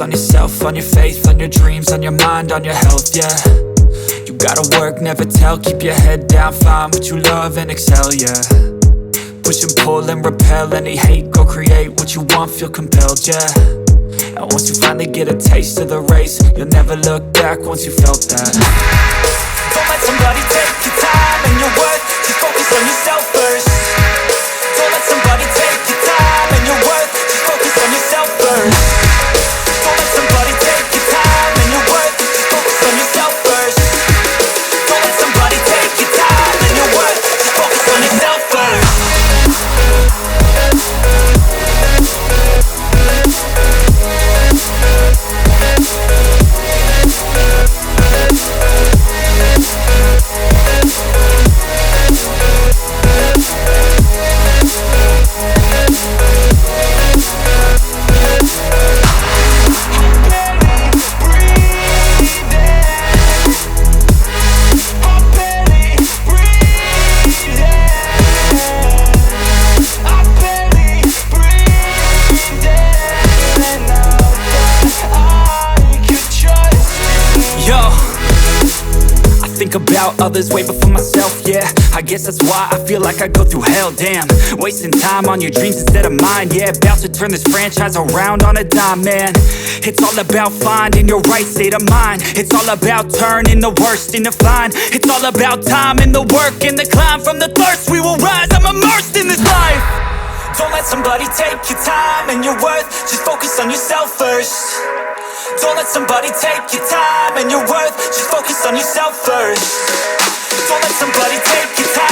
on yourself, on your faith, on your dreams, on your mind, on your health, yeah. You gotta work, never tell, keep your head down, find what you love and excel, yeah. Push and pull and repel any hate, go create what you want, feel compelled, yeah. And once you finally get a taste of the race, you'll never look back once you felt that. Don't let somebody take your time and your worth, just focus on yourself first. Don't let somebody take your time and your worth, just focus on yourself first. Don't let somebody take your time and your worth, just focus on yourself first. Don't let somebody take your time and your worth, just focus on yourself first. About others way before myself, yeah. I guess that's why I feel like I go through hell, damn. Wasting time on your dreams instead of mine, yeah. About to turn this franchise around on a dime, man. It's all about finding your right state of mind. It's all about turning the worst into fine. It's all about time and the work and the climb. From the thirst we will rise, I'm immersed in this life. Don't let somebody take your time and your worth, just focus on yourself first. Don't let somebody take your time and your worth, just focus on yourself first. Don't let somebody take your time